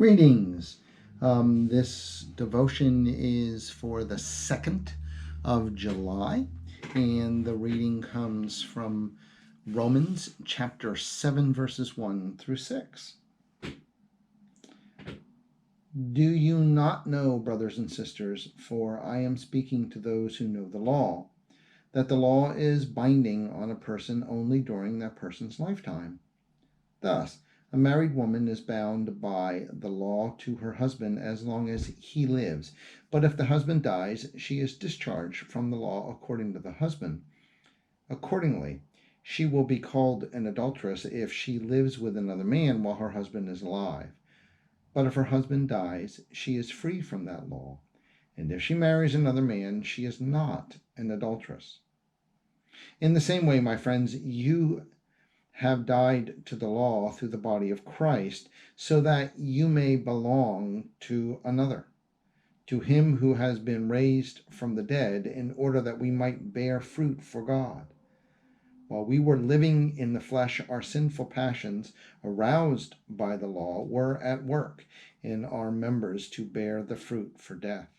Greetings. This devotion is for the 2nd of July, and the reading comes from Romans chapter 7, verses 1 through 6. Do you not know, brothers and sisters, for I am speaking to those who know the law, that the law is binding on a person only during that person's lifetime? Thus, a married woman is bound by the law to her husband as long as he lives. But if the husband dies, she is discharged from the law according to the husband. Accordingly, she will be called an adulteress if she lives with another man while her husband is alive. But if her husband dies, she is free from that law. And if she marries another man, she is not an adulteress. In the same way, my friends, you have died to the law through the body of Christ, so that you may belong to another, to him who has been raised from the dead, in order that we might bear fruit for God. While we were living in the flesh, our sinful passions, aroused by the law, were at work in our members to bear the fruit for death.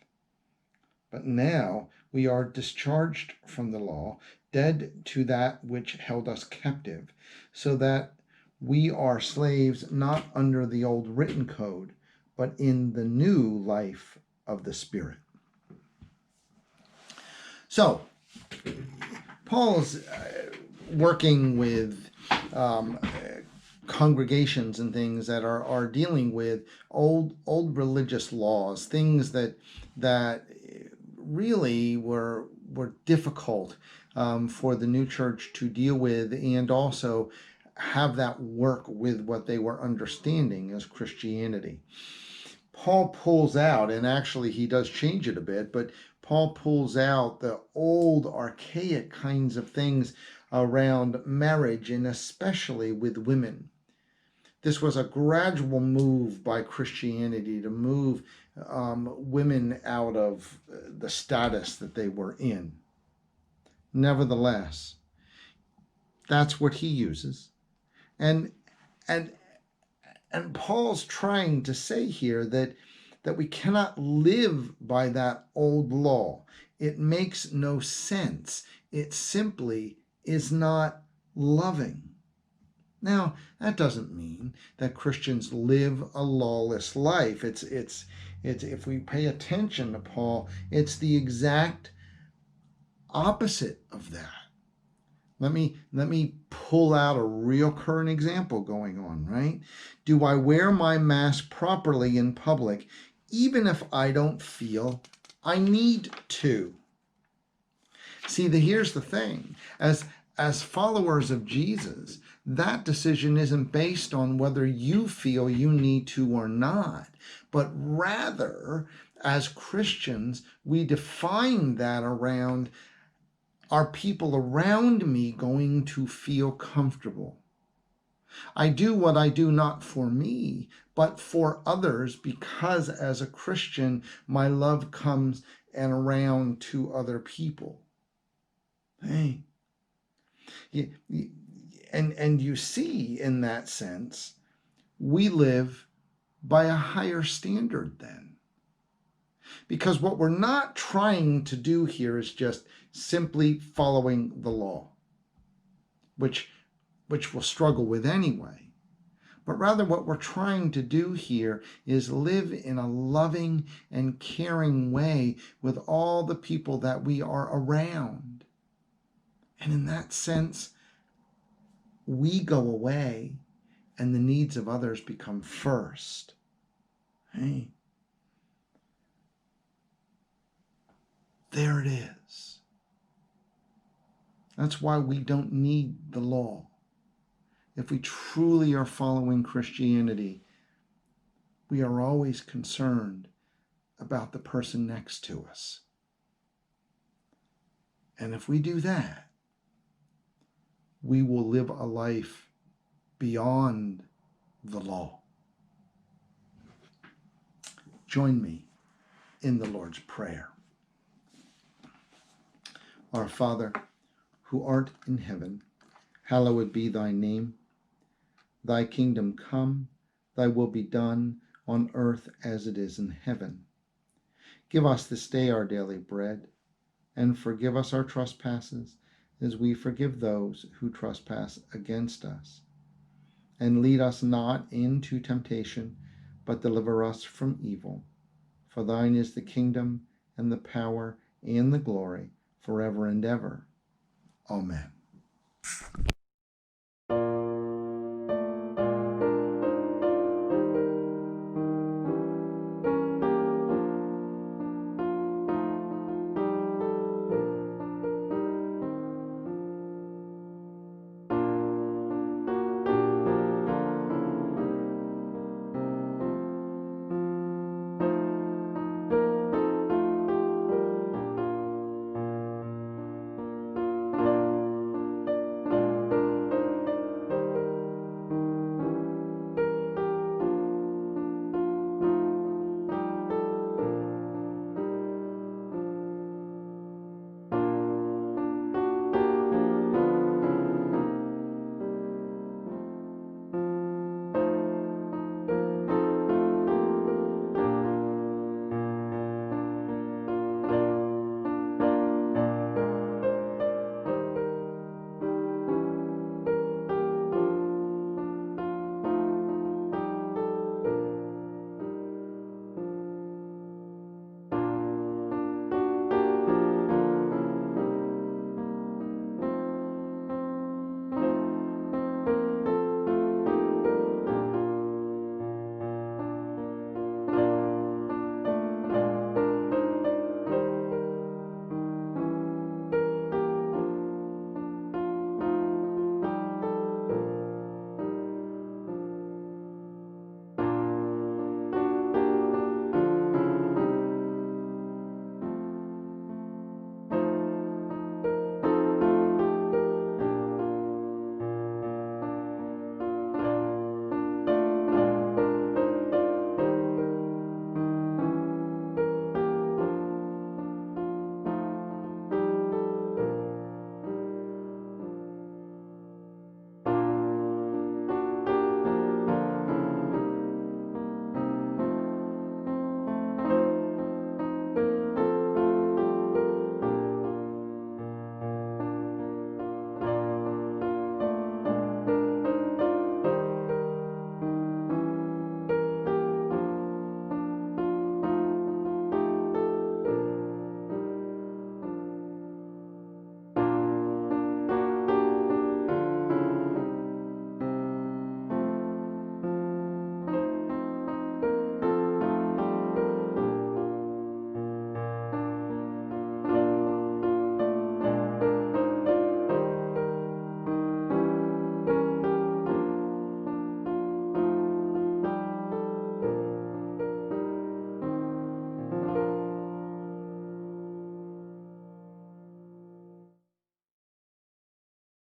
But now we are discharged from the law, dead to that which held us captive, so that we are slaves not under the old written code, but in the new life of the Spirit. So, Paul's working with congregations and things that are dealing with old religious laws, things that really were difficult for the new church to deal with, and also have that work with what they were understanding as Christianity. Paul pulls out, and actually he does change it a bit, but Paul pulls out the old archaic kinds of things around marriage, and especially with women. This was a gradual move by Christianity to move women out of the status that they were in. Nevertheless, that's what he uses. And Paul's trying to say here that we cannot live by that old law. It makes no sense. It simply is not loving. Now, that doesn't mean that Christians live a lawless life. It's if we pay attention to Paul, it's the exact opposite of that. Let me pull out a real current example going on, right? Do I wear my mask properly in public, even if I don't feel I need to? See, here's the thing. As followers of Jesus, that decision isn't based on whether you feel you need to or not, but rather, as Christians, we define that around, are people around me going to feel comfortable? I do what I do not for me, but for others, because as a Christian, my love comes and around to other people. Hey. And you see, in that sense, we live by a higher standard then. Because what we're not trying to do here is just simply following the law, which we'll struggle with anyway. But rather what we're trying to do here is live in a loving and caring way with all the people that we are around. And in that sense, we go away and the needs of others become first. Hey. There it is. That's why we don't need the law. If we truly are following Christianity, we are always concerned about the person next to us. And if we do that, we will live a life beyond the law. Join me in the Lord's Prayer. Our Father, who art in heaven, hallowed be thy name. Thy kingdom come, thy will be done on earth as it is in heaven. Give us this day our daily bread, and forgive us our trespasses, as we forgive those who trespass against us. And lead us not into temptation, but deliver us from evil. For thine is the kingdom, and the power, and the glory, forever and ever. Amen.